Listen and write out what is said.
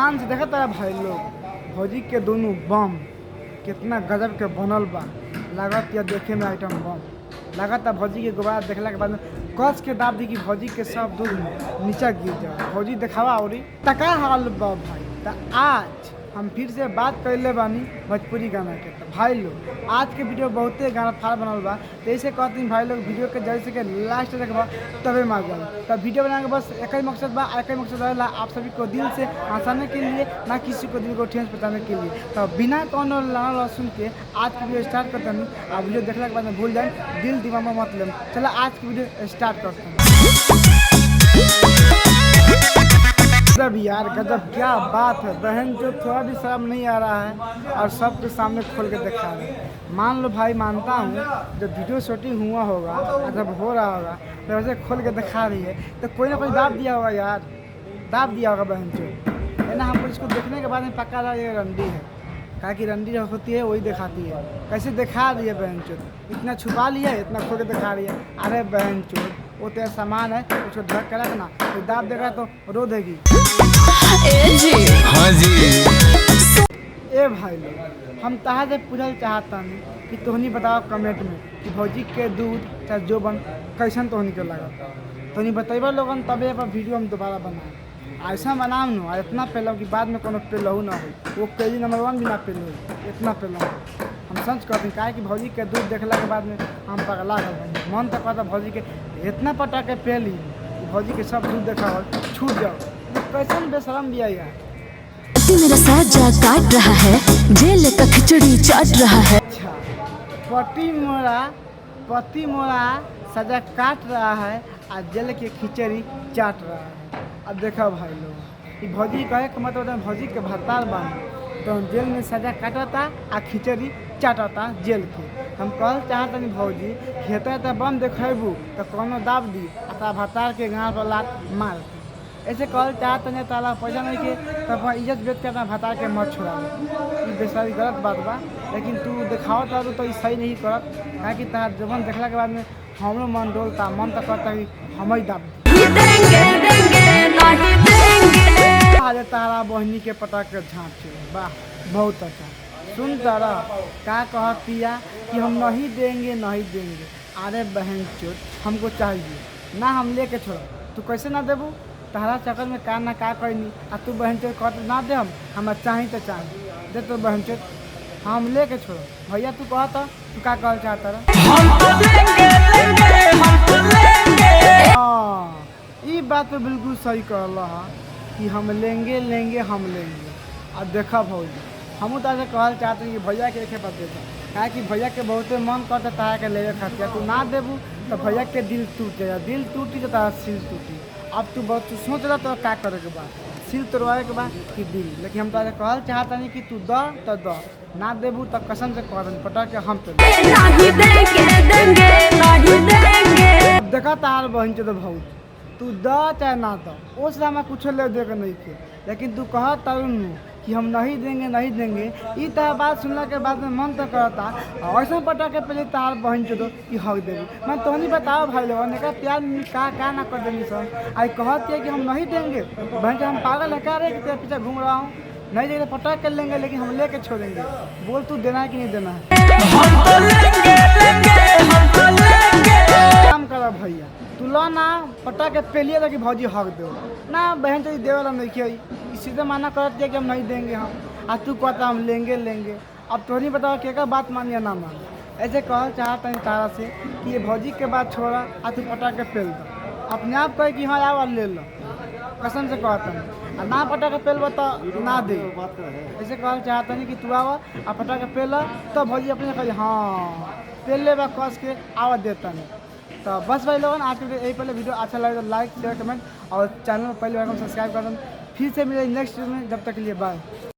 ध्यान से देखा तारा भाई लोग भौजी के दोनों बम कितना गजब के बनल बा। लागत या देखे में आइटम बम लागत भौजी के गुब्बारा देखला के बाद में कस के दाब दी कि भौजी के सब दूध नीचा गिर जाए। भौजी दिखावा और तका हाल बा भाई। तो आज हम फिर से बात कर ले बानी भोजपुरी गाना के। तो भाई लोग आज के वीडियो बहुते गाना फाड़ बनल बा, तो ऐसे कहते हैं भाई लोग वीडियो के जल्द से के लास्ट तक बा तबे मार जाए। तो वीडियो बनाने का बस एक ही मकसद बा, एक ही मकसद रहेला आप सभी को दिल से हंसाने के लिए, ना किसी को दिल को ठेस पहुँचाने के लिए। तो बिना कौन लाना सुन के आज की वीडियो स्टार्ट करते हैं। आप वीडियो देखने के बाद में भूल जाए, दिल दिमाग में मत लें। चलो आज की वीडियो स्टार्ट करते हैं। गजब यार गजब, क्या बात है। बहन जो थोड़ा भी शर्म नहीं आ रहा है और सबके सामने खोल के दिखा रहे हैं। मान लो भाई, मानता हूँ जब वीडियो शूटिंग हुआ होगा, जब हो रहा होगा तो वैसे खोल के दिखा रही है, तो कोई ना कोई दाब दिया होगा यार, दाब दिया होगा बहन जो है ना। हमको इसको देखने के बाद में पक्का रहा ये रंडी है, कहा कि रंडी होती है वही दिखाती है। कैसे दिखा रही है बहन चोद, इतना छुपा लिया है, इतना खोल के दिखा रही है। अरे बहन चोद वो तेरा सामान है, उसको ढक कर रखना, तो दाब देगा तो रो देगी। हाँ जी। ए भाई लोग, हम तहा से पूछल चाहता नहीं कि तोहनी बताओ कमेंट में कि भौजी के दूध चाहे जो बन कैसन तोहनी के लगा। तोहनी बतेबा लोगन तबे पर वीडियो हम दोबारा बनाए। ऐसा बनाओ न और इतना पेलो कि बाद में कोनो पेलहू ना हो, वो केजी नंबर 1 भी ना पेलो, इतना पेलो। हम सच कहते हैं, कि भौजी के दूध देखला के बाद में हम पगला गए। मन तक कहता भौजी के इतना पटा के पे ली कि भौजी के सब दूध देखा हो छूट जाओ। कैसन बेशरम भी यार। मेरा साजा काट रहा है, जेल का खिचड़ी चाट रहा है। अच्छा, पति मोरा सजा काट रहा है और जेल के खिचड़ी चाट रहा है। अब देखा भाई लोग, कि भौजी कहे कि मतलब भौजी के भत्तार बानी तो जेल में सजा काटता आ खिचड़ी चाटता जेल के। हम कह चाहते नहीं भौजी खेते तो बम देखेबू तो कोनो दाब दी आ भत्तार के गाँव पर लात मार। ऐसे कहल चाहते नहीं ताला पैसा नहीं के तब इज्जत बेच के अपना भत्तार के मत छोड़ा। ये बेसारी गलत बात बा, लेकिन तू दिखाओ तो ये सही नहीं करत। क्या कि तार जबन देखला के बाद में हमरो मन डोलता, मन तो करता कि हम ही दाब आज तारा बहनी के पटाख के झाँचे। वाह बहुत अच्छा। सुन तारा क्या कहतिया कि हम नहीं देंगे नहीं देंगे। अरे बहन चोट हमको चाहिए ना, हम लेके छोड़। तू कैसे ना देबू, तारा चक्कर में का ना का करनी आ तू बहन चोट कहते ना दे। हम चाही तो चाही दे तो बहन चोट हम लेके छोड़। भैया तू कहता तू का कहल चाहता रहा। ये बात तो बिल्कुल सही कहला कि हम लेंगे लेंगे हम लेंगे। अब देखा भौजी हम तो ऐसे कहल चाहते हैं कि भैया के एक बात देता, क्या कि भैया के बहुते मन करता तारा के लेवे खातिर। तू ना देबू तो भैया के दिल टूट जाएगा, दिल टूटी तो तारा सिल टूटी। अब तू बहुत सोच रहा तो क्या करे के बाद, सिल तोड़वाए के बाद कि दिल। लेकिन हम तो ऐसे कहल चाहता नहीं कि तू द तो द, ना देबू तो कसम से कह दें पटा के हम पे देखा तार बहन चो। तो भाई तू द चाहे ना द, उस मैं कुछ ले दे के नहीं थे, लेकिन तू कह तरुण कि हम नहीं देंगे नहीं देंगे। ये तरह बात सुनने के बाद में मन तो करता ऐसा पटा के पहले तार बहन चो दो कि हक देगी। मैं तो नहीं बताओ भाई लोगों ने प्यार का ना कर देंगे सर। आई कहती है कि हम नहीं देंगे, बहन हम पागल है क्या रे कि तेरे पीछे घूम रहा हूँ। नहीं देंगे पटा कर लेंगे, लेकिन हम लेके छोड़ेंगे। बोल तू देना है कि नहीं देना है। काम करो भैया, तू लो ना पटा के पेलिए था कि भौजी हक दो ना। बहन तो दे वाला नहीं किया, इसी से माना करती है कि हम नहीं देंगे हम। आज तू कहता हम लेंगे लेंगे। अब तो नहीं बताओ क्या बात मान या ना मान। ऐसे कहल चाहता है तारा से कि ये भौजी के बात छोड़ा आ तू पटा के पेल दो। अपने आप कहे कि हाँ यार ले लो, कसम से कहता हूँ। और ना पटा के पेल तो ना दे। ऐसे कहल चाहता नहीं कि तू आवा आ पटा के पेल तो भौजी अपने कही हाँ पेल ले बा कस के आवा देता नहीं। तो बस भाई लोगों आज के यही पहले वीडियो अच्छा लगे तो लाइक शेयर कमेंट और चैनल पहले सब्सक्राइब कर दें। फिर से मिले नेक्स्ट वीडियो में, जब तक के लिए बाय।